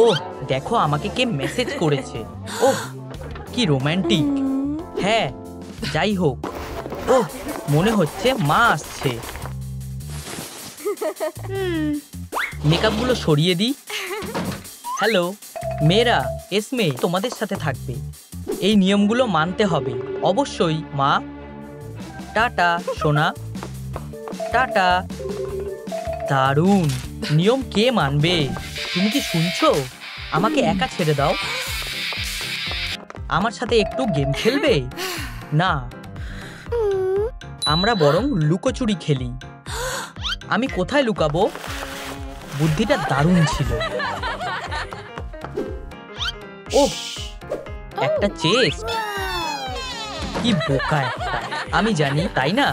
ওহ, দেখো আমাকে কে মেসেজ করেছে। ওহ, কি রোম্যান্টিক। হ্যাঁ, যাই হোক। ওহ, মনে হচ্ছে মা আসছে। মেকআপগুলো সরিয়ে দিই। হ্যালো মেয়েরা, এসমে তোমাদের সাথে থাকবে। এই নিয়মগুলো মানতে হবে অবশ্যই। মা, টাটা সোনা, টাটা। দারুণ নিয়ম, কে মানবে? তুমি কি শুনছো? আমাকে একা ছেড়ে দাও। আমার সাথে একটু গেম খেলবে? না, আমরা বরং লুকোচুরি খেলি। আমি কোথায় লুকাবো? বুদ্ধিটা দারুণ ছিল। ওহ, একটা চেস্ট। কি বোকা একটা। আমি জানি, তাই না?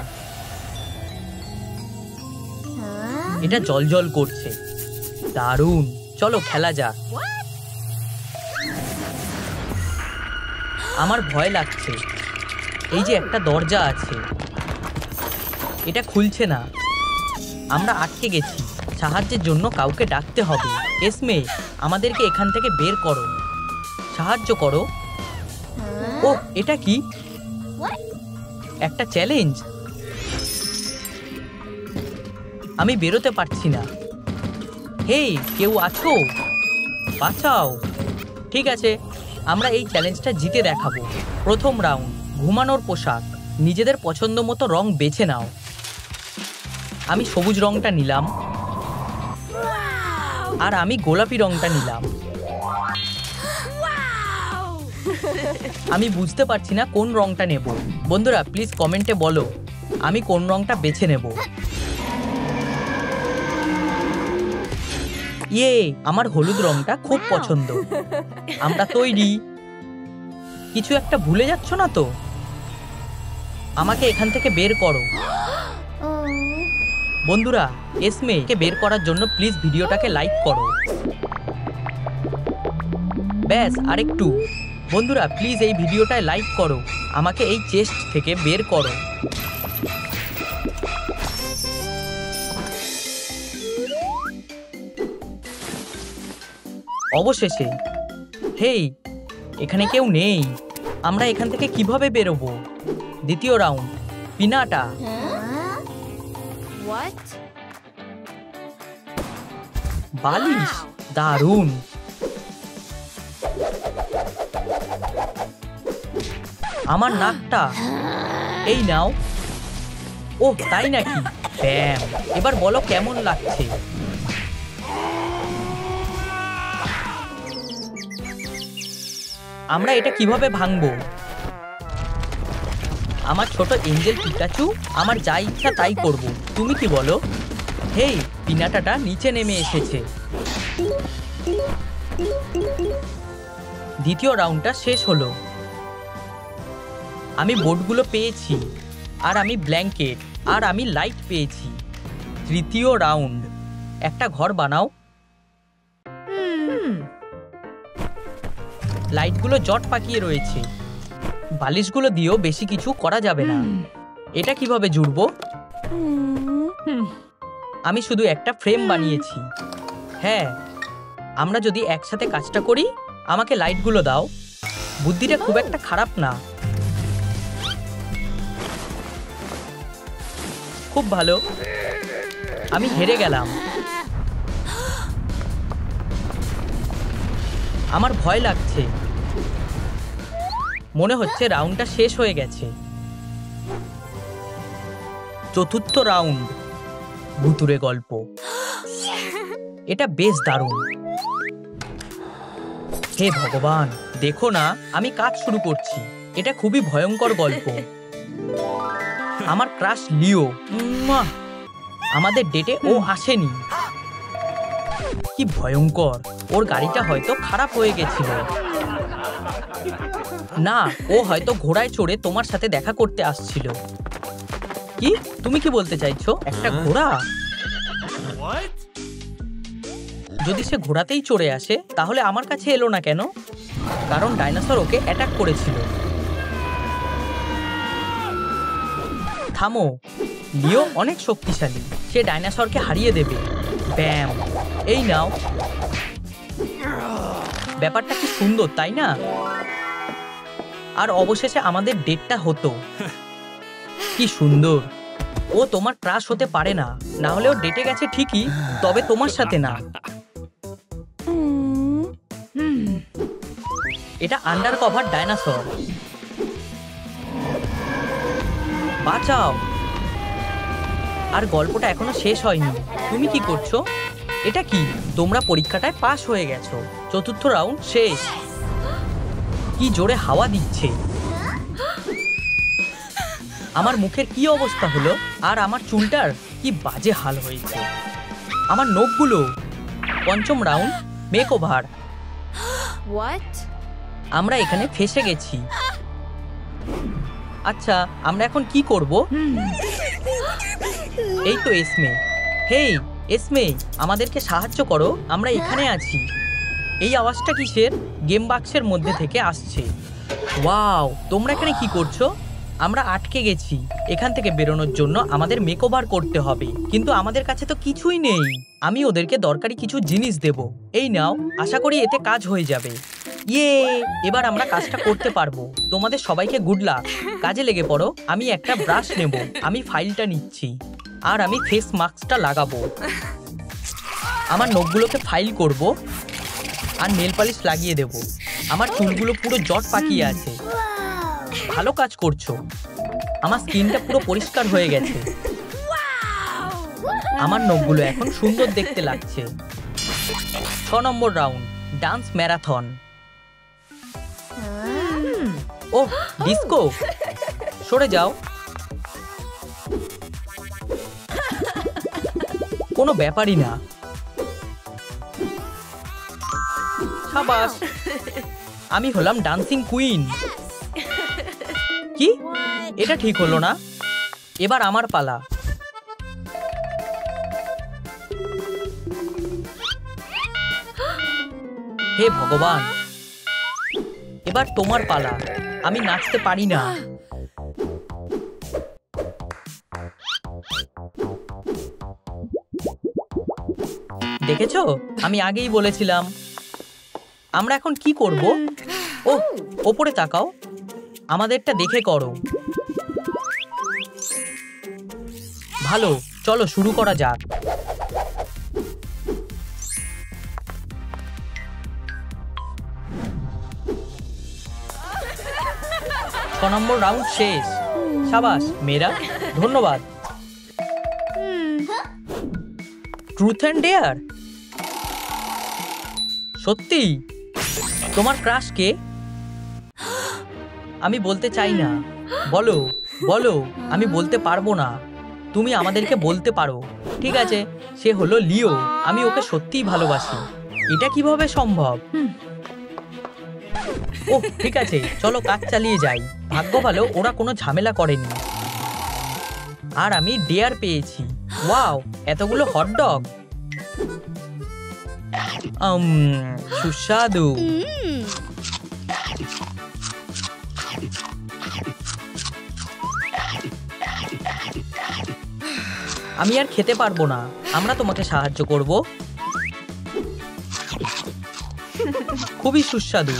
এটা জ্বলজ্বল করছে। দারুণ, চলো খেলা যাক। আমার ভয় লাগছে। এই যে একটা দরজা আছে, এটা খুলছে না। আমরা আটকে গেছি। সাহায্যের জন্য কাউকে ডাকতে হবে। এসমে, আমাদেরকে এখান থেকে বের করো। সাহায্য করো। ও, এটা কি? একটা চ্যালেঞ্জ। আমি বেরোতে পারছি না। হেই, কেউ আছো? বাঁচাও। ঠিক আছে, আমরা এই চ্যালেঞ্জটা জিতে দেখাবো। প্রথম রাউন্ড, ঘুমানোর পোশাক। নিজেদের পছন্দ মতো রং বেছে নাও। আমি সবুজ রংটা নিলাম, আর আমি গোলাপি রংটা নিলাম। আমি বুঝতে পারছি না কোন রংটা নেব। বন্ধুরা প্লিজ কমেন্টে বলো আমি কোন রংটা বেছে নেব। ইয়ে, আমার হলুদ রংটা খুব পছন্দ। আমরা তৈরি। কিছু একটা ভুলে যাচ্ছ না তো? আমাকে এখান থেকে বের করো। বন্ধুরা, এসমেকে বের করার জন্য প্লিজ ভিডিওটাকে লাইক করো। ব্যাস, আরেকটু। বন্ধুরা প্লিজ এই ভিডিওটায় লাইক করো। আমাকে এই চেস্ট থেকে বের করো। অবশেষে। হেই, এখানে কেউ নেই। আমরা এখান থেকে কিভাবে বেরোবো? দ্বিতীয় রাউন্ড, পিনাটা। বালিশ, দারুণ। আমার নাকটা। এই নাও। ওহ, তাই নাকি? ব্যাম। এবার বলো কেমন লাগছে? আমরা এটা কিভাবে ভাঙবো? আমার ছোট এঞ্জেল পিকাচু, আমার যা ইচ্ছা তাই করব। তুমি কি বলো? হেই, পিনাটাটা নিচে নেমে এসেছে। দ্বিতীয় রাউন্ডটা শেষ হলো। আমি বোর্ডগুলো পেয়েছি, আর আমি ব্ল্যাঙ্কেট, আর আমি লাইট পেয়েছি। তৃতীয় রাউন্ড, একটা ঘর বানাও। লাইটগুলো জট পাকিয়ে রয়েছে। বালিশগুলো দিয়েও বেশি কিছু করা যাবে না। এটা কিভাবে জুড়বো? আমি শুধু একটা ফ্রেম বানিয়েছি। হ্যাঁ, আমরা যদি একসাথে কাজটা করি। আমাকে লাইটগুলো দাও। বুদ্ধিটা খুব একটা খারাপ না। খুব ভালো। আমি হেরে গেলাম। আমার ভয় লাগছে। মনে হচ্ছে রাউন্ডটা শেষ হয়ে গেছে। চতুর্থ রাউন্ড, ভুতুরে গল্প। এটা বেশ দারুণ। হে ভগবান, দেখো না, আমি কাজ শুরু করছি। এটা খুবই ভয়ঙ্কর গল্প। আমার ক্রাশ লিও। আমাদের ডেটে ও আসেনি। কি ভয়ঙ্কর। ওর গাড়িটা হয়তো খারাপ হয়ে গেছিল। না, ও হয়তো ঘোড়ায় চড়ে তোমার সাথে দেখা করতে আসছিল। কি? তুমি কি বলতে চাইছো? একটা ঘোড়া? যদি সে ঘোড়াতেই চড়ে আসে, তাহলে আমার কাছে এলো না কেন? কারণ ডাইনোসর ওকে অ্যাটাক করেছিল। থামো, লিও অনেক শক্তিশালী। সে ডাইনোসরকে হারিয়ে দেবে। ব্যাম, এই নাও। ব্যাপারটা কি সুন্দর, তাই না? আর অবশেষে আমাদের ডেটটা হতো। কি সুন্দর। ও তোমার ক্রাশ হতে পারে না, না হলেও ডেটে গেছে ঠিকই, তবে তোমার সাথে না। এটা আন্ডার কভার ডাইনোসর। বাঁচাও। আর গল্পটা এখনো শেষ হয়নি। তুমি কি করছো? এটা কি? তোমরা পরীক্ষাটায় পাশ হয়ে গেছো। চতুর্থ রাউন্ড শেষ। কি জোরে হাওয়া দিচ্ছে। আমার মুখের কি অবস্থা হলো, আর আমার চুলটার কি বাজে হাল হয়েছে। আমার নখগুলো। পঞ্চম রাউন্ড মেকওভার। আমরা এখানে ফেসে গেছি। আচ্ছা, আমরা এখন কি করব? এই তো এসমে। হেই এসমে, আমাদেরকে সাহায্য করো, আমরা এখানে আছি। এই আওয়াজটা কিসের? গেম বাক্সের মধ্যে থেকে আসছে। ওয়াও, তোমরা এখানে কি করছো? আমরা আটকে গেছি। এখান থেকে বেরোনোর জন্য আমাদের মেকওভার করতে হবে, কিন্তু আমাদের কাছে তো কিছুই নেই। আমি ওদেরকে দরকারি কিছু জিনিস দেব। এই নাও, আশা করি এতে কাজ হয়ে যাবে। ইয়ে, এবার আমরা কাজটা করতে পারবো। তোমাদের সবাইকে গুড লাক। কাজে লেগে পড়ো। আমি একটা ব্রাশ নেব। আমি ফাইলটা নিচ্ছি, আর আমি ফেস মাস্কটা লাগাবো। আমার নখগুলোকে ফাইল করব, আর নেল পালিশ লাগিয়ে দেব। আমার চুলগুলো পুরো জট পাকিয়ে আছে। ভালো কাজ করছো। আমার স্কিনটা পুরো পরিষ্কার হয়ে গেছে। আমার নখগুলো এখন সুন্দর দেখতে লাগছে। 6 নম্বর রাউন্ড ডান্স ম্যারাথন। ও ডিস্কো, সরে যাও। কোনো ব্যাপারই না। শাবাশ, আমি হলাম ডান্সিং কুইন। কি? এটা ঠিক হলো না। এবার আমার পালা। হে ভগবান, এবার তোমার পালা। আমি নাচতে পারি না। দেখেছো, আমি আগেই বলেছিলাম। আমরা এখন কি করব? ও, ওপরে তাকাও। আমাদেরটা দেখে করো। ভালো, চলো শুরু করা যাক। নম্বর রাউন্ড শেষ। সাবাস মেয়েরা, ধন্যবাদ। Truth and dare. সত্যি? তোমার ক্রাশ কে? আমি বলতে চাই না। বলো বলো। আমি বলতে পারবো না। তুমি আমাদেরকে বলতে পারো। ঠিক আছে, সে হলো লিও। আমি ওকে সত্যিই ভালোবাসি। এটা কিভাবে সম্ভব? ও ঠিক আছে, চলো কাজ চালিয়ে যাই। ভাগ্য ভালো, ওরা কোনো ঝামেলা করেনি। আর আমি ডেয়ার পেয়েছি। ওয়াও, এতগুলো হটডগ। সুস্বাদু। আমি আর খেতে পারবো না। আমরা তোমাকে সাহায্য করব। খুবই সুস্বাদু।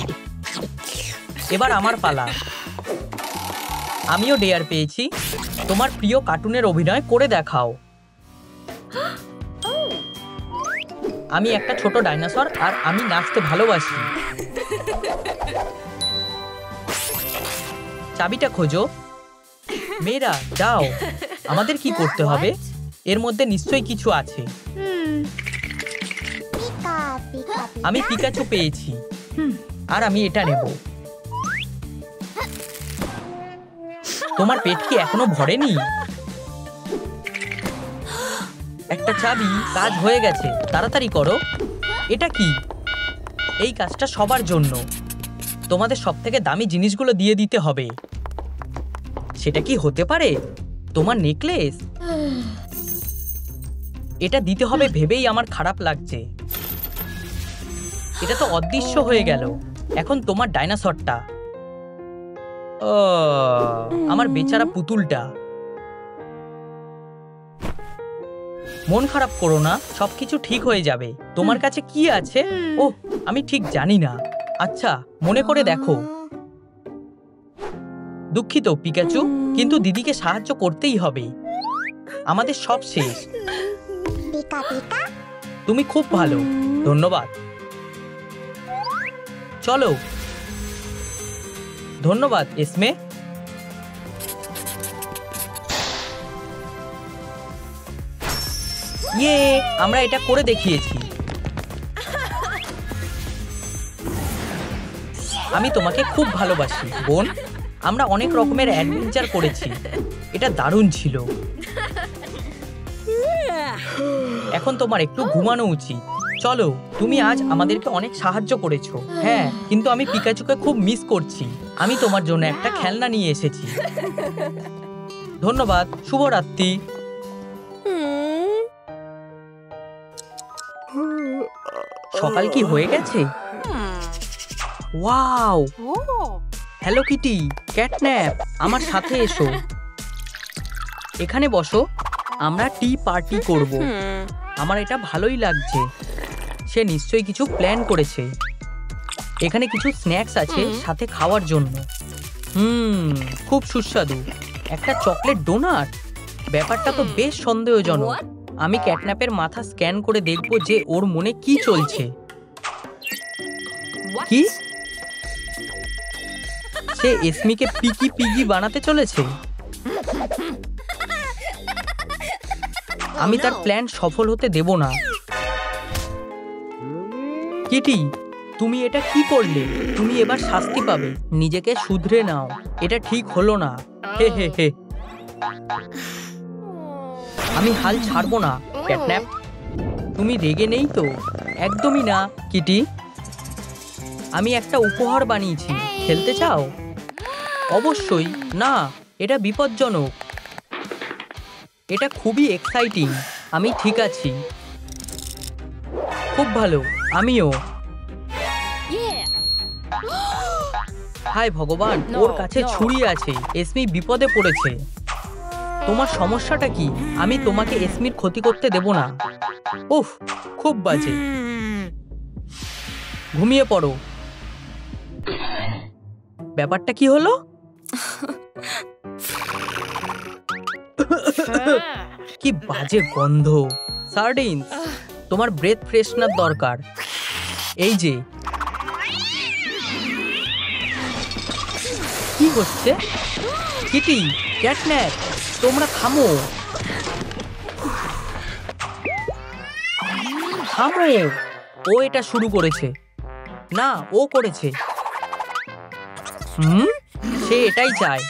এবার আমার পালা। আমিও ডেয়ার পেয়েছি। তোমার প্রিয় কার্টুনের অভিনয় করে দেখাও। আমি একটা ছোট ডাইনোসর, আর আমি নাচতে ভালোবাসি। চাবিটা খোঁজো। মেয়েরা যাও। আমাদের কি করতে হবে? এর মধ্যে নিশ্চয়ই কিছু আছে। আমি পিকাচু পেয়েছি, আর আমি এটা নেব। তোমার পেট কি এখনো ভরেনি? একটা চাবি, কাজ হয়ে গেছে। তাড়াতাড়ি করো। এটা কি? এই কাজটা সবার জন্য। তোমাদের সবথেকে দামি জিনিসগুলো দিয়ে দিতে হবে। সেটা কি হতে পারে? তোমার নেকলেস? এটা দিতে হবে ভেবেই আমার খারাপ লাগছে। এটা তো অদৃশ্য হয়ে গেল। এখন তোমার ডাইনোসরটা। আমার বেচারা পুতুলটা। মন খারাপ করো না, সবকিছু ঠিক হয়ে যাবে। তোমার কাছে কি আছে? ওহ, আমি ঠিক জানি না। আচ্ছা, মনে করে দেখো। দুঃখিত পিকাচু, কিন্তু দিদিকে সাহায্য করতেই হবে। আমাদের সব শেষ। তুমি খুব ভালো, ধন্যবাদ। চলো। ধন্যবাদ এসমে। ইয়ে, আমরা এটা করে দেখিয়েছি। আমি তোমাকে খুব ভালোবাসি বোন। আমরা অনেক রকমের অ্যাডভেঞ্চার করেছি, এটা দারুণ ছিল। এখন তোমার একটু ঘুমানো উচিত। চলো, তুমি আজ আমাদেরকে অনেক সাহায্য করেছো। হ্যাঁ, কিন্তু আমি পিকাচুকে খুব মিস করছি। আমি তোমার জন্য একটা খেলনা নিয়ে এসেছি। ধন্যবাদ, শুভরাত্রি। সকাল কি হয়ে গেছে? ওয়াও, হ্যালো কিটি, ক্যাটন্যাপ, আমার সাথে এসো। এখানে বসো, আমরা টি পার্টি করব। আমার এটা ভালোই লাগছে। সে নিশ্চয়ই কিছু প্ল্যান করেছে। এখানে কিছু স্ন্যাক্স আছে সাথে খাওয়ার জন্য। খুব সুস্বাদু। একটা চকলেট ডোনাট, ব্যাপারটা তো বেশ সন্দেহজনক। আমি ক্যাটন্যাপের মাথা স্ক্যান করে দেখব যে ওর মনে কি চলছে। কি? সে এসমিকে পিকি পিগি বানাতে চলেছে। আমি তার প্ল্যান সফল হতে দেব না। কিটি, তুমি এটা কি করলে? তুমি এবার শাস্তি পাবে। নিজেকে শুধরে নাও, এটা ঠিক হলো না। হে হে হে। আমি হাল ছাড়বো না ক্যাটন্যাপ। তুমি রেগে নেই তো? একদমই না কিটি। আমি একটা উপহার বানিয়েছি, খেলতে চাও? অবশ্যই না, এটা বিপজ্জনক। এটা খুবই এক্সাইটিং। আমি ঠিক আছি। খুব ভালো, আমিও। হায় ভগবান, ওর কাছে ছুরি আছে। এসমি বিপদে পড়েছে। তোমার সমস্যাটা কি? আমি তোমাকে এসমির ক্ষতি করতে দেব না। উফ, খুব বাজে। ঘুমিয়ে পড়ো। ব্যাপারটা কি হলো? কি বাজে গন্ধ। সার্ডিনস, তোমার ব্রেথ ফ্রেশনার দরকার। এই যে। কি হচ্ছে? কিটি, ক্যাটন্যাপ, তোমরা থামো। থামো। ও এটা শুরু করেছে। না, ও করেছে। সে এটাই চায়।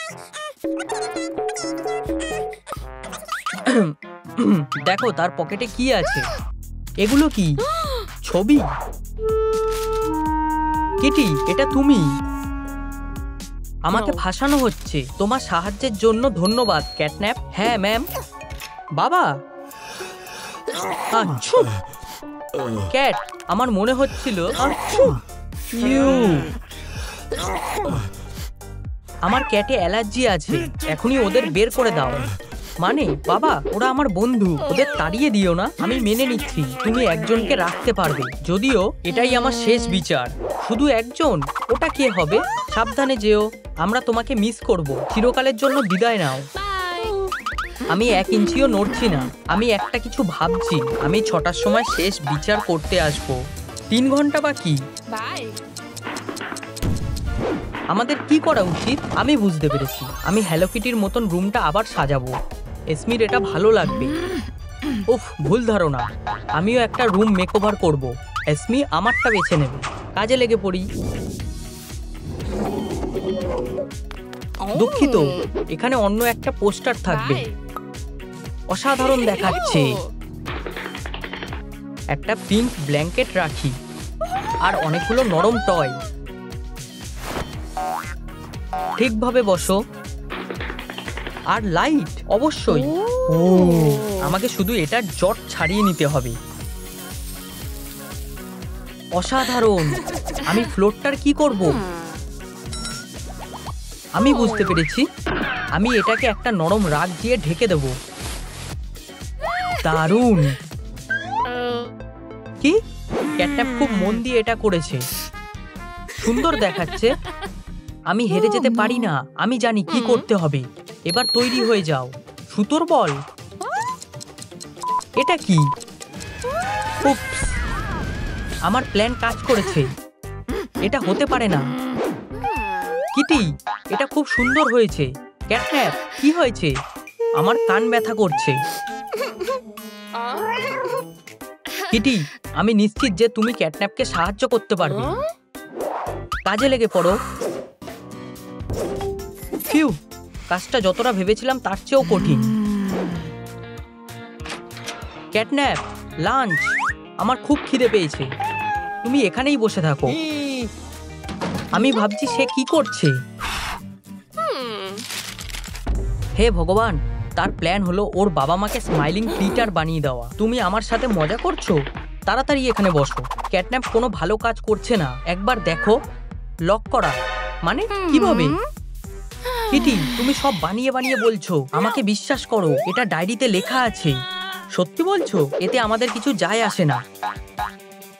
দেখো তার পকেটে কি আছে। এগুলো কি? ছবি? কিটি, এটা তুমি? আমাকে ফাঁসানো হচ্ছে। তোমার সাহায্যের জন্য ধন্যবাদ ক্যাটন্যাপ। হ্যাঁ ম্যাম। বাবা, আচ্ছা। ক্যাট, আমার মনে হচ্ছিল। আমার ক্যাটে অ্যালার্জি আছে। এখনই ওদের বের করে দাও। মানে বাবা, ওরা আমার বন্ধু, ওদের তাড়িয়ে দিও না। আমি মেনে নিচ্ছি তুমি একজনকে রাখতে পারবে, যদিও এটাই আমার শেষ বিচার। শুধু একজন? ওটা কে হবে? সাবধানে যেও, আমরা তোমাকে মিস করব। চিরকালের জন্য বিদায় নাও। আমি 1 ইঞ্চিও নড়ছি না। আমি একটা কিছু ভাবছি। আমি 6টার সময় শেষ বিচার করতে আসব। 3 ঘন্টা বাকি। আমাদের কি করা উচিত? আমি বুঝতে পেরেছি। আমি হ্যালো কিটির মতন রুমটা আবার সাজাবো। এসমির এটা ভালো লাগবে। উফ, ভুল ধারণা। আমিও একটা রুম মেকওভার করব। এসমি আমারটা বেছে নেবে। কাজে লেগে পড়ি। দুঃখিত, এখানে অন্য একটা পোস্টার থাকবে। অসাধারণ দেখাচ্ছে। একটা পিঙ্ক ব্ল্যাঙ্কেট রাখি আর অনেকগুলো নরম টয়। ঠিকভাবে বসো। আর লাইট অবশ্যই। ও, আমাকে শুধু এটার জট ছাড়িয়ে নিতে হবে। অসাধারণ। আমি ফ্লোরটার কি করব? আমি বুঝতে পেরেছি। আমি এটাকে একটা নরম রাগ দিয়ে ঢেকে দেব। দারুণ। কি, ক্যাটন্যাপ খুব মন দিয়ে এটা করেছে, সুন্দর দেখাচ্ছে। আমি হেরে যেতে পারি না, আমি জানি কি করতে হবে। এবার তৈরি হয়ে যাও। সুতোর বল, এটা কি? উপস, আমার প্ল্যান কাজ করেছে। এটা হতে পারে না। কিটি, এটা খুব সুন্দর হয়েছে। ক্যাটন্যাপ, কি হয়েছে? আমার কান ব্যথা করছে। কিটি, আমি নিশ্চিত যে তুমি ক্যাটন্যাপকে সাহায্য করতে পারবে। কাজে লেগে পড়ো। ফিউ, কাজটা যতটা ভেবেছিলাম তার চেয়েও কঠিন। Catnap, lunch. আমার খুব খিদে পেয়েছে। তুমি এখানেই বসে থাকো। আমি ভাবছি সে কি করছে। হে ভগবান, তার প্ল্যান হলো ওর বাবা মাকে স্মাইলিং পিটার বানিয়ে দেওয়া। তুমি আমার সাথে মজা করছো? তাড়াতাড়ি এখানে বসো। ক্যাটন্যাপ কোনো ভালো কাজ করছে না, একবার দেখো। লক করা মানে কিভাবে? কিটি, তুমি সব বানিয়ে বানিয়ে বলছো। আমাকে বিশ্বাস করো, এটা ডায়েরিতে লেখা আছে। সত্যি বলছো? এতে আমাদের কিছু যায় আসে না।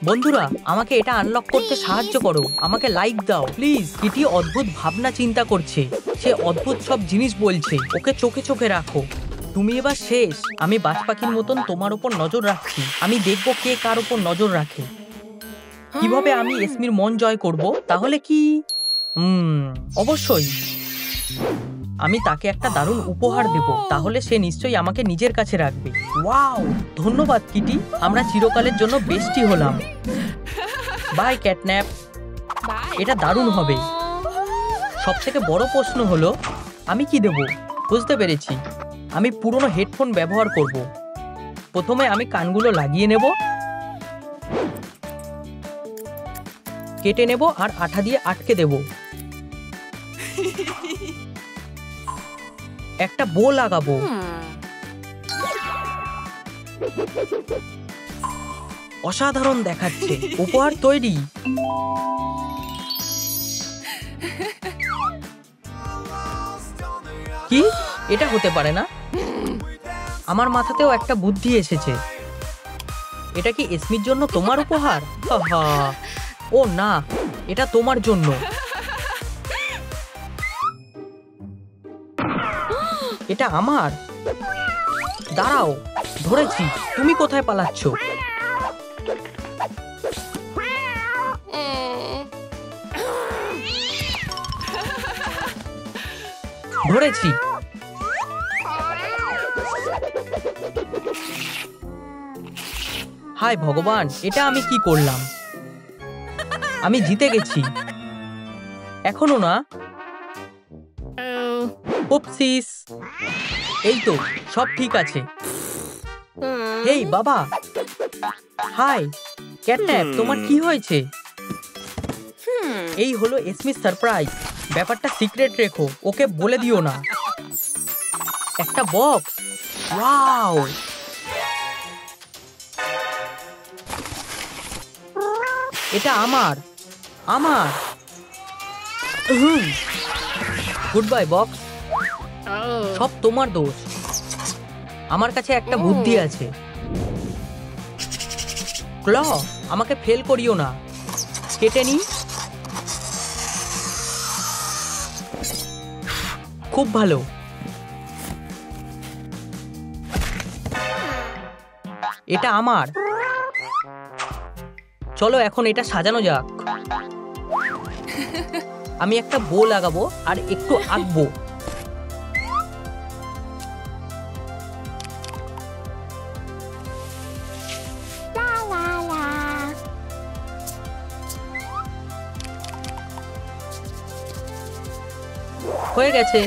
বন্ধুরা, আমাকে এটা আনলক করতে সাহায্য করো। আমাকে লাইক দাও প্লিজ। কিটি অদ্ভুত ভাবনা চিন্তা করছে। সে অদ্ভুত সব জিনিস বলছে। ওকে চোখে চোখে রাখো। তুমি এবার শেষ। আমি বাজ পাখির মতন তোমার উপর নজর রাখছি। আমি দেখবো কে কার উপর নজর রাখে। কিভাবে আমি এসমির মন জয় করব? তাহলে কি? অবশ্যই আমি তাকে একটা দারুণ উপহার দেব। তাহলে সে নিশ্চয়ই আমাকে নিজের কাছে রাখবে। ওয়াও, ধন্যবাদ কিটি। আমরা চিরকালের জন্য বেস্টি হলাম। Bye CatNap. এটা দারুণ হবে। সবথেকে বড় প্রশ্ন হলো আমি কি দেব? বুঝতে পেরেছি, আমি পুরনো হেডফোন ব্যবহার করব। প্রথমে আমি কানগুলো লাগিয়ে নেব, কেটে নেব আর আঠা দিয়ে আটকে দেব। একটা বো লাগাবো। অসাধারণ দেখাচ্ছে। উপহার তৈরি। কি, এটা হতে পারে না। আমার মাথাতেও একটা বুদ্ধি এসেছে। এটা কি এসমির জন্য তোমার উপহার? ও না, এটা তোমার জন্য। এটা আমার। দাঁড়াও, ধরেছি। তুমি কোথায় পালাচ্ছ? ধরেছি। হায় ভগবান, এটা আমি কি করলাম? আমি জিতে গেছি। এখনো না। উপসিস। এই তো, সব ঠিক আছে। হেই বাবা। হাই ক্যাটন্যাপ, তোমার কি হয়েছে? এই হলো এসমির সারপ্রাইজ। ব্যাপারটা সিক্রেট রেখো, ওকে বলে দিও না। একটা বক্স। ওয়াও, এটা আমার। আমার। Good bye box. সব তোমার দোষ। আমার কাছে একটা বুদ্ধি আছে। ক্ল, আমাকে ফেল করিও না। কেটে নি। খুব ভালো। এটা আমার। চলো এখন এটা সাজানো যাক। আমি একটা বো লাগাবো আর একটু আঁকবো। হয়ে গেছে।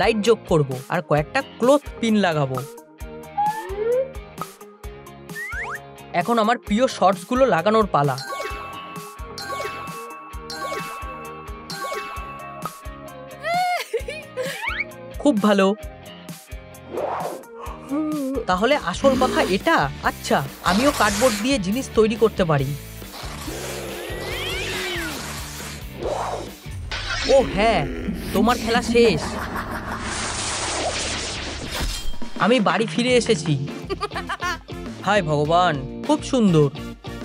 লাইট যোগ করব আর কয়েকটা ক্লথ পিন লাগাবো। এখন আমার প্রিয় শর্টস গুলো লাগানোর পালা। খুব ভালো। তাহলে আসল কথা এটা। আচ্ছা, আমিও কার্ডবোর্ড দিয়ে জিনিস তৈরি করতে পারি। ও হ্যাঁ, তোমার খেলা শেষ। আমি বাড়ি ফিরে এসেছি। হায় ভগবান, খুব সুন্দর।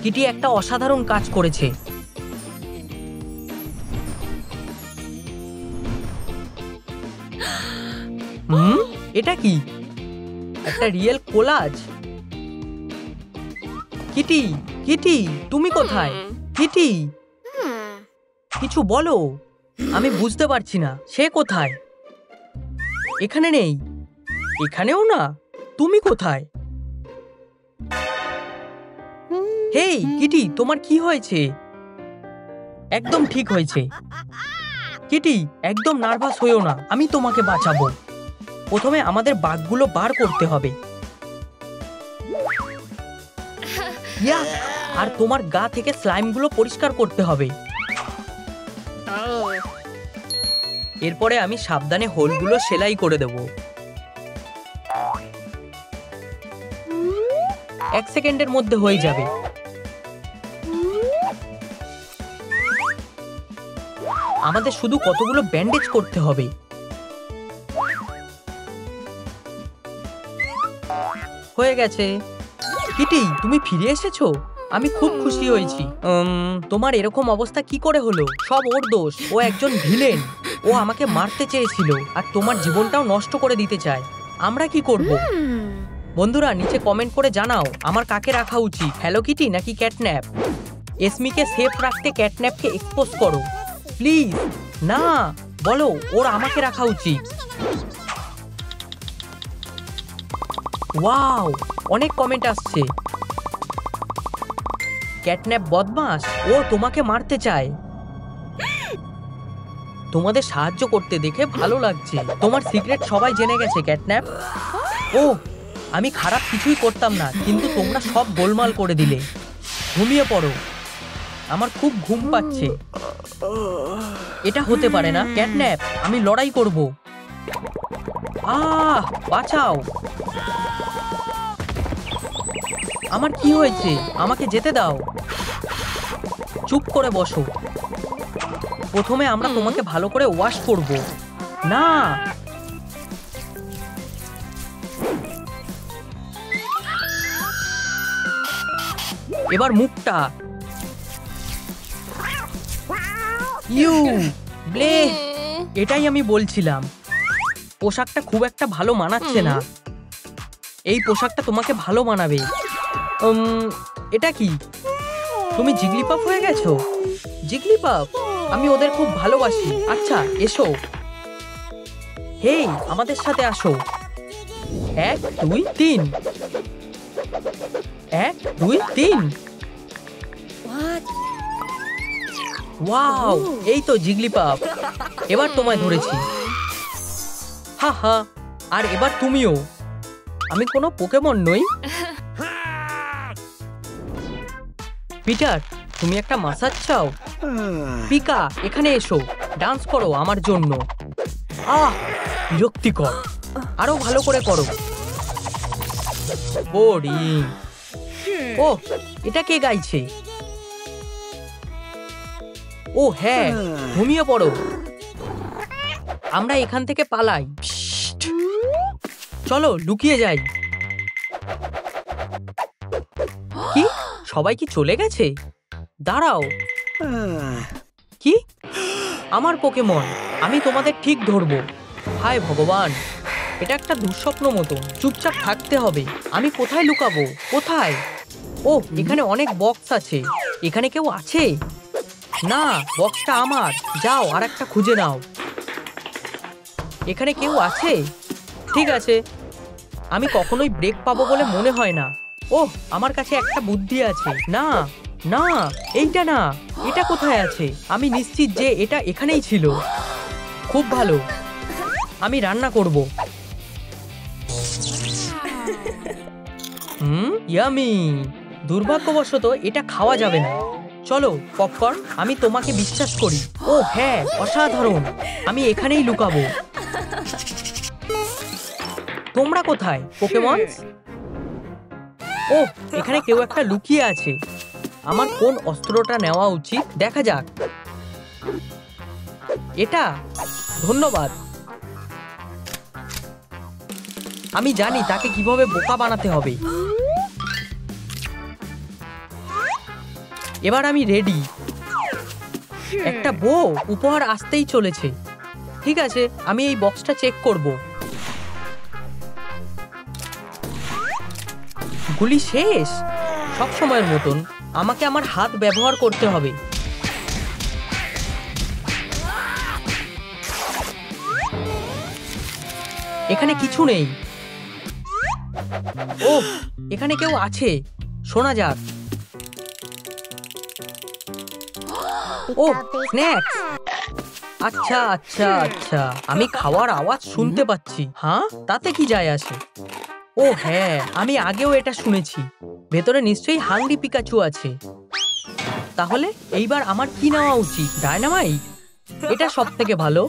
কিটি একটা অসাধারণ কাজ করেছে। এটা কি? একটা রিয়েল কোলাজ। কিটি, কিটি, তুমি কোথায়? কিটি, কিছু বলো। আমি বুঝতে পারছি না, সে কোথায়? এখানে নেই, এখানেও না। তুমি কোথায়? হেই কিটি, তোমার কি হয়েছে? একদম ঠিক হয়েছে। কিটি, একদম নার্ভাস হইও না, আমি তোমাকে বাঁচাবো। প্রথমে আমাদের বাঘগুলো বার করতে হবে। ইয়া, আর তোমার গা থেকে স্লাইমগুলো পরিষ্কার করতে হবে। এরপরে আমি সাবধানে হোলগুলো সেলাই করে দেব। 1 সেকেন্ডের মধ্যে হয়ে যাবে। আমাদের শুধু কতগুলো ব্যান্ডেজ করতে হবে। হয়ে গেছে। কিটি, তুমি ফিরে এসেছো? আমি খুব খুশি হয়েছি। তোমার এরকম অবস্থা কি করে হলো? সব ওর দোষ। ও একজন ভিলেন। ও আমাকে মারতে চেয়েছিল আর তোমার জীবনটাও নষ্ট করে দিতে চায়। আমরা কি করব? বন্ধুরা নিচে কমেন্ট করে জানাও আমার কাকে রাখা উচিত, হ্যালো কিটি নাকি ক্যাটন্যাপ? এসমিকে সেফ রাখতে ক্যাটন্যাপকে এক্সপোজ করো প্লিজ। না, বলো ওর আমাকে রাখা উচিত। ওয়াও, অনেক কমেন্ট আসছে। ক্যাটন্যাপ বদমাশ, ও তোমাকে মারতে চায়। তোমাদের সাহায্য করতে দেখে ভালো লাগছে। তোমার সিক্রেট সবাই জেনে গেছে ক্যাটন্যাপ। ও, আমি খারাপ কিছুই করতাম না, কিন্তু তোমরা সব গোলমাল করে দিলে। ঘুমিয়ে পড়ো, আমার খুব ঘুম পাচ্ছে। এটা হতে পারে না ক্যাটন্যাপ, আমি লড়াই করব। বাঁচাও। আমার কি হয়েছে? আমাকে যেতে দাও। চুপ করে বসো। প্রথমে আমরা তোমাকে ভালো করে ওয়াশ করব। না, এবার মুখটা। ইউ ব্লে, এটাই আমি বলছিলাম। পোশাকটা খুব একটা ভালো মানাচ্ছে না। এই পোশাকটা তোমাকে ভালো মানাবে। এটা কি? তুমি জিগলিপাপ হয়ে গেছো? জিগলিপাপ, আমি ওদের খুব ভালোবাসি। আচ্ছা এসো। হেই, আমাদের সাথে আসো। 1 2 3। 1 2 3। ওয়াও, এই তো জিগলিপাপ। এবার তোমায় ধরেছি। হা হা, আর এবার তুমিও। আমি কোনো পোকেমন নই। পিটার, তুমি একটা মাসাজ চাও? পিকা, এখানে এসো, ডান্স করো আমার জন্য। বিরক্তিকর, আরো ভালো করে করো। বোরিং। ও, এটা কে গাইছে? ও হ্যাঁ, ঘুমিয়ে পড়ো। আমরা এখান থেকে পালাই। চলো লুকিয়ে যাই। কি, সবাই কি চলে গেছে? দাঁড়াও। কি? আমার পোকেমন, আমি তোমাদের ঠিক ধরবো। হায় ভগবান, এটা একটা দুঃস্বপ্ন মতো। চুপচাপ থাকতে হবে। আমি কোথায় লুকাবো? কোথায়? ও, এখানে অনেক বক্স আছে। এখানে কেউ আছে? না, বক্সটা আমার। যাও আর একটা খুঁজে নাও। এখানে কেউ আছে? ঠিক আছে, আমি কখনোই ব্রেক পাবো বলে মনে হয় না। ওহ, আমার কাছে একটা বুদ্ধি আছে। না না, এইটা না। এটা কোথায় আছে? আমি নিশ্চিত যে এটা এখানেই ছিল। খুব ভালো, আমি রান্না করব। ইয়ামি। দুর্ভাগ্যবশত এটা খাওয়া যাবে না। চলো পপকর্ন, আমি তোমাকে বিশ্বাস করি। ও হ্যাঁ, অসাধারণ। আমি এখানেই লুকাবো। তোমরা কোথায় পোকেমনস? ও, এখানে কেউ একটা লুকিয়ে আছে। আমার কোন অস্ত্রটা নেওয়া উচিত দেখা যাক। এটা, ধন্যবাদ। আমি জানি তাকে কিভাবে বোকা বানাতে হবে। এবার আমি রেডি। একটা বউ উপহার আসতেই চলেছে। ঠিক আছে, আমি এই বক্সটা চেক করব। গুলি শেষ। সব সময়ের মতন আমাকে আমার হাত ব্যবহার করতে হবে। এখানে কিছু নেই। ও, এখানে কেউ আছে, শোনা যাক। ও, স্ন্যাক্স। আচ্ছা আচ্ছা আচ্ছা, আমি খাওয়ার আওয়াজ শুনতে পাচ্ছি। হ্যাঁ, তাতে কি যায় আসে? ও হ্যাঁ, আমি আগেও এটা শুনেছি। ভেতরে নিশ্চয়ই হাংরি পিকাচু আছে। তাহলে এইবার আমার কি নেওয়া উচিত? ডায়নামাইট? এটা সব থেকে ভালো।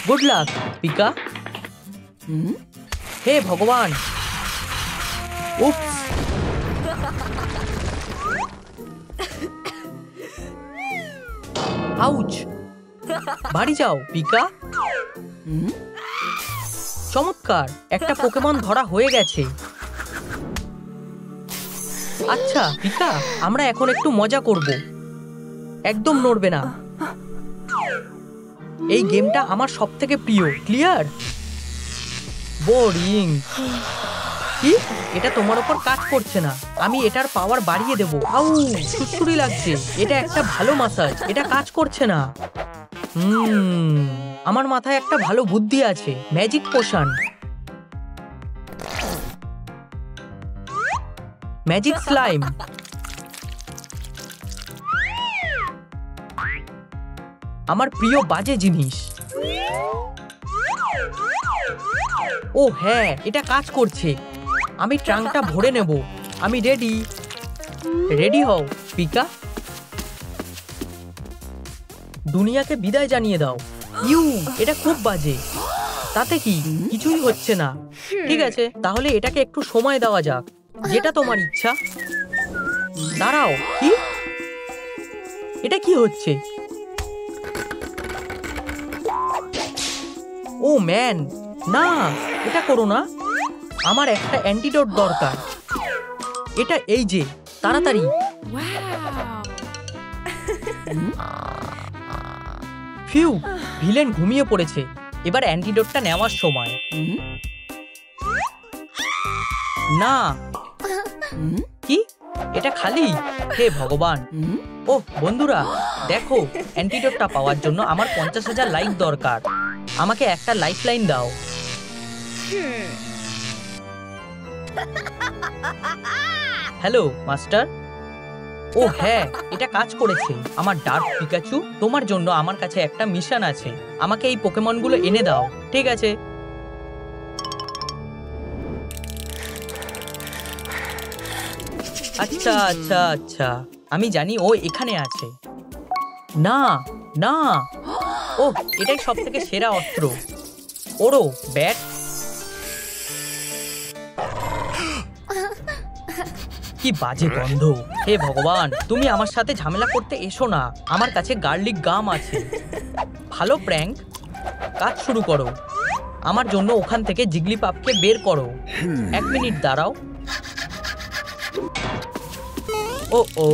Good luck Pika. হে ভগবান! উপস! আউচ! বাড়ি যাও পিকা। চমৎকার, একটা পোকেমন ধরা হয়ে গেছে। আচ্ছা পিকা, আমরা এখন একটু মজা করব। একদম নড়বে না। এই গেমটা আমার সবথেকে প্রিয়। ক্লিয়ার? বোরিং। কি? এটা তোমার উপর কাজ করছে না। আমি এটার পাওয়ার বাড়িয়ে দেব। আউ, সুড়সুড়ি লাগছে। এটা একটা ভালো মাসাজ। এটা কাজ করছে না। আমার মাথায় একটা ভালো বুদ্ধি আছে। Magic potion. Magic slime. আমার প্রিয় বাজে জিনিস। ও হ্যাঁ, এটা কাজ করছে। আমি ট্রাঙ্কটা ভরে নেব। আমি রেডি। রেডি হও পিকা। দুনিয়াকে বিদায় জানিয়ে দাও। ইউ, এটা খুব বাজে। তাতে কি? কিছুই হচ্ছে না। ঠিক আছে, তাহলে এটাকে একটু সময় দেওয়া যাক। যেটা তোমার ইচ্ছা। দাঁড়াও, কি? এটা কি হচ্ছে? ও ম্যান, না, এটা করো না। আমার একটা অ্যান্টিডোট দরকার। এটা এই যে, তাড়াতাড়ি। ফিউ, ভিলেন ঘুমিয়ে পড়েছে। এবার অ্যান্টিডোটটা নেওয়ার সময়। না। কি? এটা খালি? হে ভগবান! ওহ বন্ধুরা, দেখো, অ্যান্টিডোটটা পাওয়ার জন্য আমার 50,000 লাইক দরকার। আমাকে একটা লাইফ লাইন দাও। Hello master. ও হ্যাঁ, এটা কাজ করেছে। আমার ডার্ক পিকাচু, তোমার জন্য আমার কাছে একটা মিশন আছে। আমাকে এই পোকেমনগুলো এনে দাও। ঠিক আছে। আচ্ছা আচ্ছা আচ্ছা, আমি জানি ও এখানে আছে। না না, ও, এটাই সব থেকে সেরা অস্ত্র। ওরো ব্যাট। কি বাজে গন্ধ। হে ভগবান, তুমি আমার সাথে ঝামেলা করতে এসো না। আমার কাছে গার্লিক গাম আছে। ভালো প্র্যাঙ্ক। কাজ শুরু করো। আমার জন্য ওখান থেকে জিগলিপাপকে বের করো। 1 মিনিট দাঁড়াও। ও ও,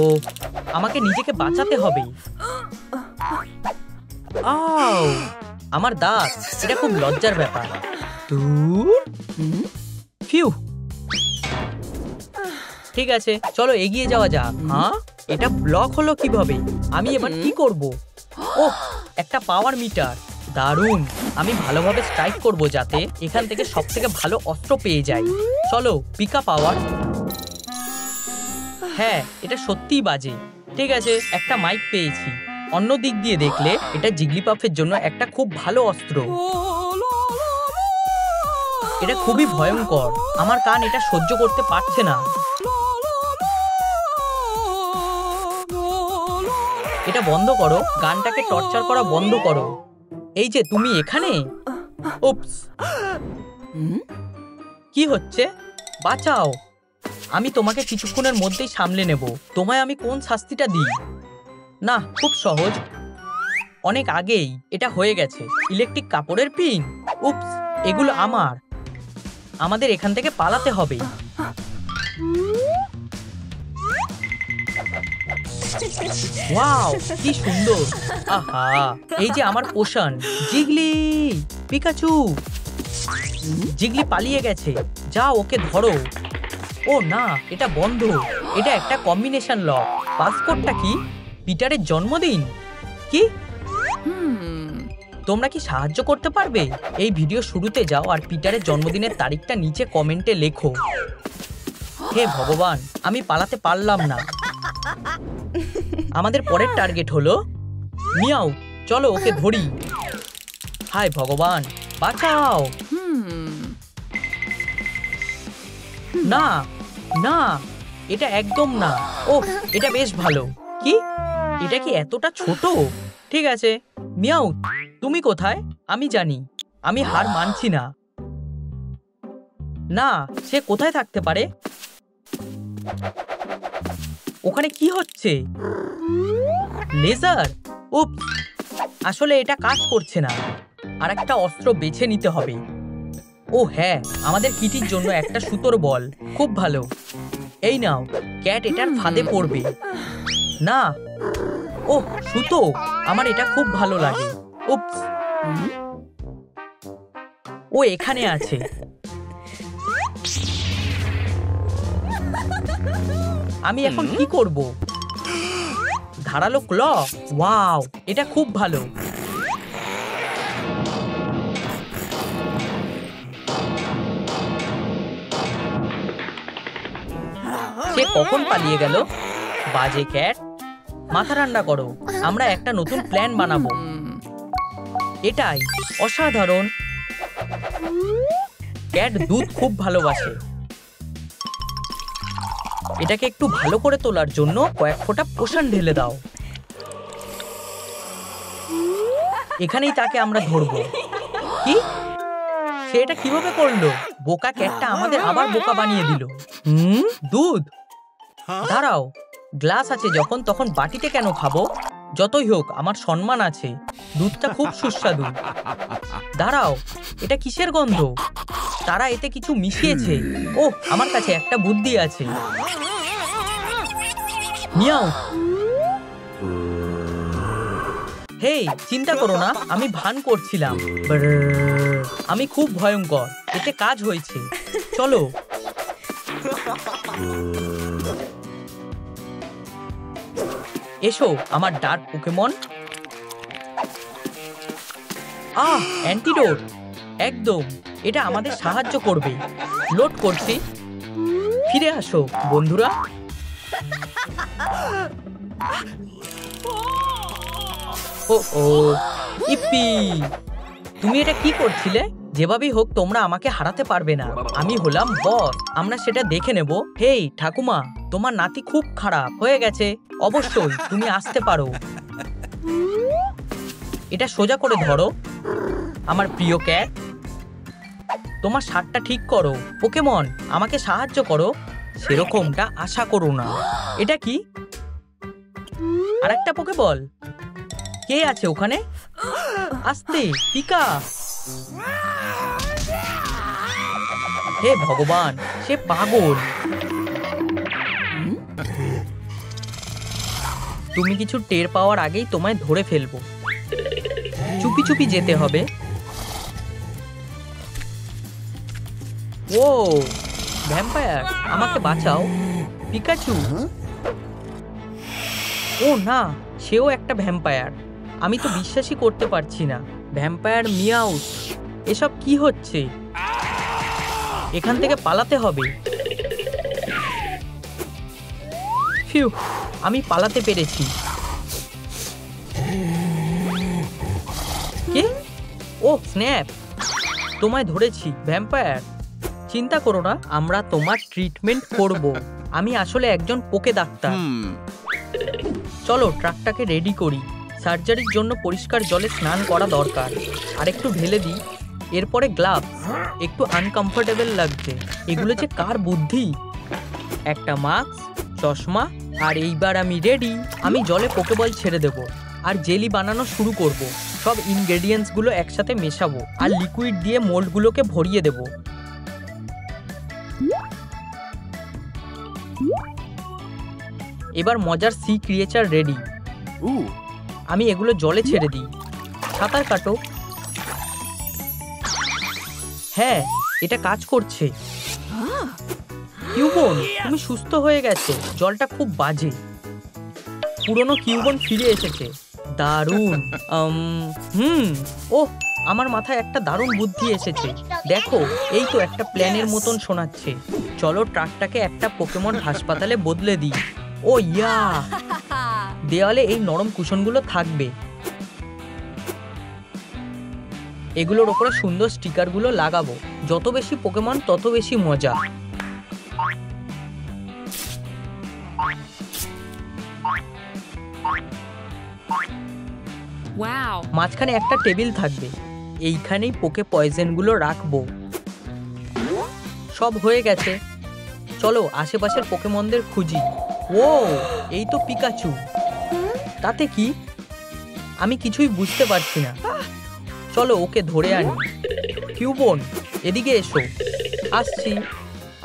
আমাকে নিজেকে বাঁচাতে হবে। আউ, আমার দাঁত। এটা খুব লজ্জার ব্যাপার। ফিউ। ঠিক আছে, চলো এগিয়ে যাওয়া যাক। হ্যাঁ, এটা ব্লক হলো কিভাবে? আমি এবার কি করব? ওহ, একটা পাওয়ার মিটার। দারুণ। আমি ভালোভাবে স্ট্রাইক করব যাতে এখান থেকে সব থেকে ভালো অস্ত্র পেয়ে যাই। চলো, পিকা পাওয়ার। হ্যাঁ, এটা সত্যিই বাজে। ঠিক আছে, একটা মাইক পেয়েছি। অন্য দিক দিয়ে দেখলে এটা জিগলিপাফের জন্য একটা খুব ভালো অস্ত্র। এটা খুবই ভয়ঙ্কর। আমার কান এটা সহ্য করতে পারছে না। এটা বন্ধ করো। গানটাকে টর্চার করা বন্ধ করো। এই যে তুমি এখানে। উপস! কি হচ্ছে? বাঁচাও। আমি তোমাকে কিছুক্ষণের মধ্যেই সামলে নেব। তোমায় আমি কোন শাস্তিটা দিই? না, খুব সহজ। অনেক আগেই এটা হয়ে গেছে। ইলেকট্রিক কাপড়ের পিন। উপস! এগুলো আমার। আমাদের এখান থেকে পালাতে হবে। ওয়াও, কি সুন্দর! আহা, এই যে আমার পোষণ জিগলি। পিকাচু! জিগলি পালিয়ে গেছে। যাও, ওকে ধরো। ও না, এটা বন্ধ। এটা একটা কম্বিনেশন লক। পাসপোর্টটা কি? পিটারের জন্মদিন? কি? তোমরা কি সাহায্য করতে পারবে? এই ভিডিও শুরুতে যাও আর পিটারের জন্মদিনের তারিখটা নিচে কমেন্টে লেখো। হে ভগবান, আমি পালাতে পারলাম না। আমাদের পরের টার্গেট হলো মিয়াও। চলো ওকে ধরি। হায় ভগবান, বাঁচাও। না না, এটা একদম না। ও, এটা বেশ ভালো। কি? এটা কি এতটা ছোট? ঠিক আছে মিয়াও, তুমি কোথায়? আমি জানি। আমি হার মানছি না। না, সে কোথায় থাকতে পারে? ওখানে কি হচ্ছে? লেজার? উপস, আসলে এটা কাজ করছে না। আর একটা অস্ত্র বেছে নিতে হবে। ও হ্যাঁ, আমাদের কিটির জন্য একটা সুতোর বল। খুব ভালো। এই নাও, ক্যাট এটার ফাঁদে পড়বে না। ও সুতো, আমার এটা খুব ভালো লাগে। উপস, ও এখানে আছে। আমি এখন কি করব? ধারালো ক্ল। ওয়াও, এটা খুব ভালো। সে কখন পালিয়ে গেল? বাজে ক্যাট। মাথা ঠান্ডা করো, আমরা একটা নতুন প্ল্যান বানাবো। এটাই অসাধারণ। ক্যাট দুধ খুব ভালোবাসে। এটাকে একটু ভালো করে তোলার জন্য কয়েক ফোঁটা পোষণ ঢেলে দাও। এখানেই তাকে আমরা ধরবো। কি? সে এটা কিভাবে করলো? বোকা ক্যাটটা আমাদের আবার বোকা বানিয়ে দিল। দুধ? দাঁড়াও, গ্লাস আছে যখন তখন বাটিতে কেন খাবো? যতই হোক, আমার সম্মান আছে। দুধটা খুব সুস্বাদু। দাঁড়াও, এটা কিসের গন্ধ? তারা এতে কিছু মিশিয়েছে। ও, আমার কাছে একটা বুদ্ধি আছে। মিয়াও। হেই, চিন্তা করো না, আমি ভান করছিলাম। আমি খুব ভয়ঙ্কর। এতে কাজ হয়েছে। চলো। এসো আমার ডার্ক পোকেমন। অ্যান্টিডোট। একদম, এটা আমাদের সাহায্য করবে। লোড করছি। ফিরে আসো বন্ধুরা। ও ইপ্পি, তুমি এটা কি করছিলে? যেভাবেই হোক তোমরা আমাকে হারাতে পারবে না। আমি হলাম বস। আমরা সেটা দেখে নেব। হেই ঠাকুমা, তোমার নাতি খুব খারাপ হয়ে গেছে। অবশ্যই তুমি আসতে পারো। এটা সোজা করে ধরো আমার প্রিয় ক্যাট। তোমার শার্টটা ঠিক করো। পোকেমন, আমাকে সাহায্য করো। সেরকমটা আশা করো না। এটা কি? আরেকটা পোকেবল? কে আছে ওখানে? আস্তে, পিকা। হে ভগবান, সে পাগল। তুমি কিছু টের পাওয়ার আগেই তোমায় ধরে ফেলবো। চুপি চুপি যেতে হবে। ও ভ্যাম্পায়ার, আমাকে বাঁচাও। পিকাচু। ও না, সেও একটা ভ্যাম্পায়ার। আমি তো বিশ্বাসই করতে পারছি না। ভ্যাম্পায়ার মিয়াও, এসব কি হচ্ছে? এখান থেকে পালাতে হবে। ফিউ, আমি পালাতে পেরেছি। কে? ও স্ন্যাপ, তোমায় ধরেছি ভ্যাম্পায়ার। চিন্তা করো না, আমরা তোমার ট্রিটমেন্ট করব। আমি আসলে একজন পোকে ডাক্তার। চলো ট্রাকটাকে রেডি করি। সার্জারির জন্য পরিষ্কার জলে স্নান করা দরকার। আর একটু ঢেলে দিই। এরপরে গ্লাভস। একটু আনকমফোর্টেবল লাগছে। এগুলো যে কার বুদ্ধি! একটা মাস্ক, চশমা, আর এইবার আমি রেডি। আমি জলে পোকেবল ছেড়ে দেব আর জেলি বানানো শুরু করব। সব ইনগ্রেডিয়েন্টসগুলো একসাথে মেশাবো আর লিকুইড দিয়ে মোল্ডগুলোকে ভরিয়ে দেব। এবার মজার সি ক্রিয়েচার রেডি। আমি এগুলো জলে ছেড়ে দিই। সাঁতার কাটো। হ্যাঁ, এটা কাজ করছে। কিউবন, তুমি সুস্থ হয়ে গেছো। জলটা খুব বাজে। পুরনো কিউবন ফিরে এসেছে। দারুণ। ওহ, আমার মাথায় একটা দারুণ বুদ্ধি এসেছে। দেখো, এই তো একটা প্ল্যানের মতন শোনাচ্ছে। চলো ট্রাকটাকে একটা পোকেমন হাসপাতালে বদলে দিই। ও ইয়া, দেওয়ালে এই নরম কুশনগুলো থাকবে। এগুলোর ওপরে সুন্দর স্টিকারগুলো লাগাবো। যত বেশি পোকেমন তত বেশি মজা। মাঝখানে একটা টেবিল থাকবে। এইখানেই পোকে পয়জনগুলো রাখবো। সব হয়ে গেছে। চলো আশেপাশের পোকেমনদের খুঁজি। ও, এই তো পিকাচু। তাতে কি? আমি কিছুই বুঝতে পারছি না। চলো ওকে ধরে আনি। কিউবন, এদিকে এসো। আসছি।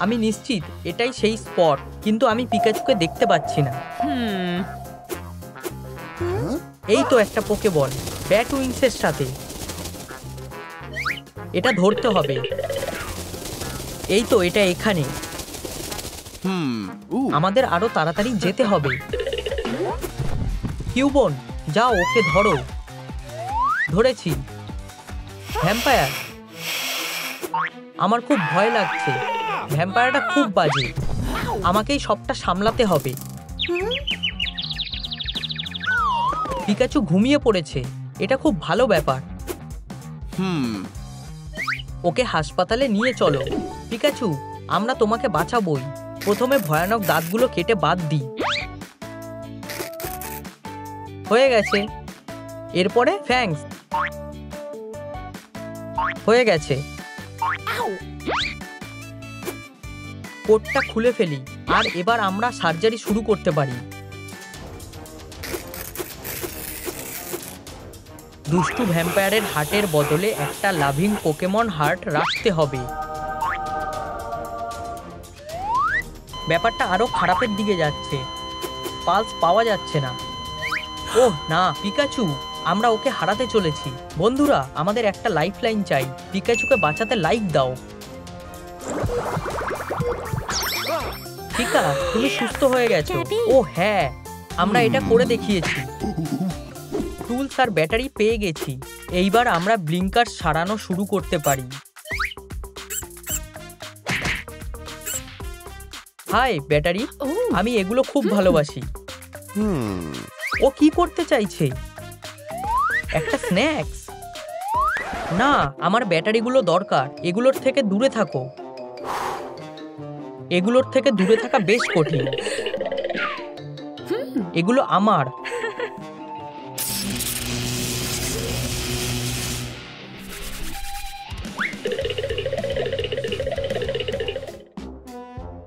আমি নিশ্চিত এটাই সেই স্পট, কিন্তু আমি পিকাচুকে দেখতে পাচ্ছি না। এই তো একটা পোকেবল, ব্যাট উইংসের সাথে। এটা ধরতে হবে। এই তো, এটা এখানে। আমাদের আরো তাড়াতাড়ি যেতে হবে। কিউবন, যাও ওকে ধরো। ধরেছি। ভ্যাম্পায়ার। আমার খুব ভয় লাগছে। ভ্যাম্পায়ারটা খুব বাজে। আমাকেই সবটা সামলাতে হবে। পিকাচু ঘুমিয়ে পড়েছে। এটা খুব ভালো ব্যাপার। ওকে হাসপাতালে নিয়ে চলো। পিকাচু, আমরা তোমাকে বাঁচাবোই। প্রথমে ভয়ানক দাঁতগুলো কেটে বাদ দিই। হয়ে গেছে। এরপরে ফ্যাংস। হয়ে গেছে। কোটটা খুলে ফেলি আর এবার আমরা সার্জারি শুরু করতে পারি। দুষ্টু ভ্যাম্পায়ারের হার্টের বদলে একটা লাভিং পোকেমন হার্ট রাখতে হবে। ব্যাপারটা আরো খারাপের দিকে যাচ্ছে। পালস পাওয়া যাচ্ছে না। ওহ না, পিকাচু, আমরা ওকে হারাতে চলেছি। বন্ধুরা, আমাদের একটা লাইফ লাইন চাই। পিকাচুকে বাঁচাতে লাইক দাও। পিকা, তুমি সুস্থ হয়ে গেছো। ও হ্যাঁ, আমরা এটা করে দেখিয়েছি। টুলস আর ব্যাটারি পেয়ে গেছি। এইবার আমরা ব্লিঙ্কার সারানো শুরু করতে পারি। হাই ব্যাটারি, আমি এগুলো খুব ভালোবাসি। ও কি করতে চাইছে? একটা স্ন্যাক্স? না, আমার ব্যাটারিগুলো দরকার। এগুলোর থেকে দূরে থাকো। এগুলোর থেকে দূরে থাকা বেশ কঠিন। এগুলো আমার।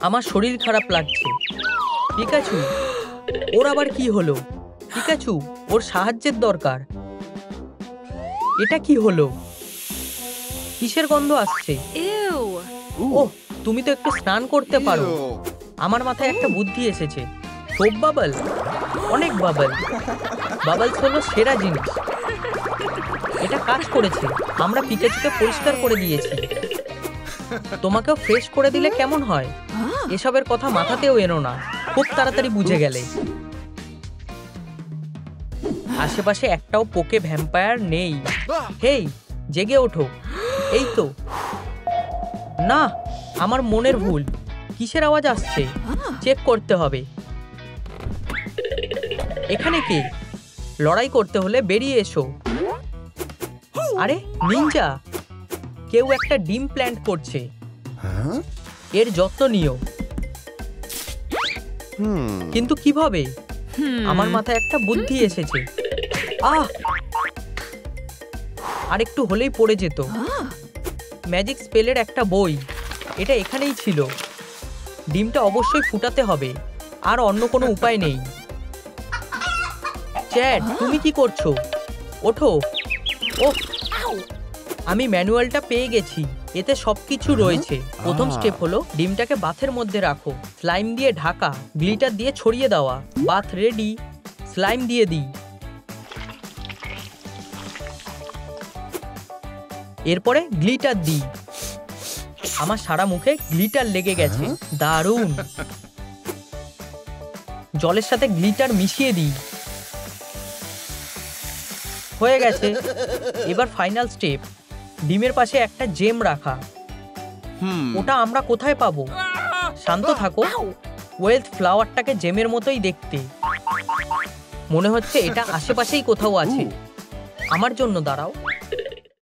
আমার শরীর খারাপ লাগছে। পিকাচু, ওর আবার কি হলো? পিকাচু, ওর সাহায্যের দরকার। এটা কি হলো? কিসের গন্ধ আসছে? ওহ, তুমি তো একটু স্নান করতে পারো। আমার মাথায় একটা বুদ্ধি এসেছে। Soap bubble. অনেক বাবল। বাবলস হলো সেরা জিনিস। এটা কাজ করেছে। আমরা পিকাচুকে পরিষ্কার করে দিয়েছি। তোমাকেও ফ্রেশ করে দিলে কেমন হয়? এসবের কথা মাথাতেও এনো না। খুব তাড়াতাড়ি বুঝে গেলে। আশেপাশে একটাও পোকে ভ্যাম্পায়ার নেই। হেই, জেগে ওঠো। এই তো। না, আমার মনের ভুল। কিসের আওয়াজ আসছে? চেক করতে হবে। এখানে কে? লড়াই করতে হলে বেরিয়ে এসো। আরে নিনজা, কেউ একটা ডিম প্ল্যান্ট করছে। এর যত্ন নিও। কিন্তু কিভাবে? আমার মাথায় একটা বুদ্ধি এসেছে। আহ, আর একটু হলেই পড়ে যেত। ম্যাজিক স্পেলের একটা বই। এটা এখানেই ছিল। ডিমটা অবশ্যই ফুটাতে হবে। আর অন্য কোনো উপায় নেই। চ্যাট, তুমি কি করছো? ওঠো। ওহ, আমি ম্যানুয়ালটা পেয়ে গেছি। এতে সবকিছু রয়েছে। প্রথম স্টেপ হলো ডিমটাকে বাথের মধ্যে রাখো, স্লাইম দিয়ে ঢাকা, গ্লিটার দিয়ে ছড়িয়ে দেওয়া। Bath ready. স্লাইম দিয়ে দিই। এরপরে গ্লিটার দিই। আমার সারা মুখে গ্লিটার লেগে গেছে। দারুণ। জলের সাথে গ্লিটার মিশিয়ে দিই। হয়ে গেছে। এবার ফাইনাল স্টেপ, ডিমের পাশে একটা জেম রাখা। ওটা আমরা কোথায় পাবো? শান্ত থাকো। ওয়েলথ ফ্লাওয়ারটাকে জেমের মতোই দেখতে। মনে হচ্ছে এটা আশেপাশেই কোথাও আছে। আমার জন্য দাঁড়াও।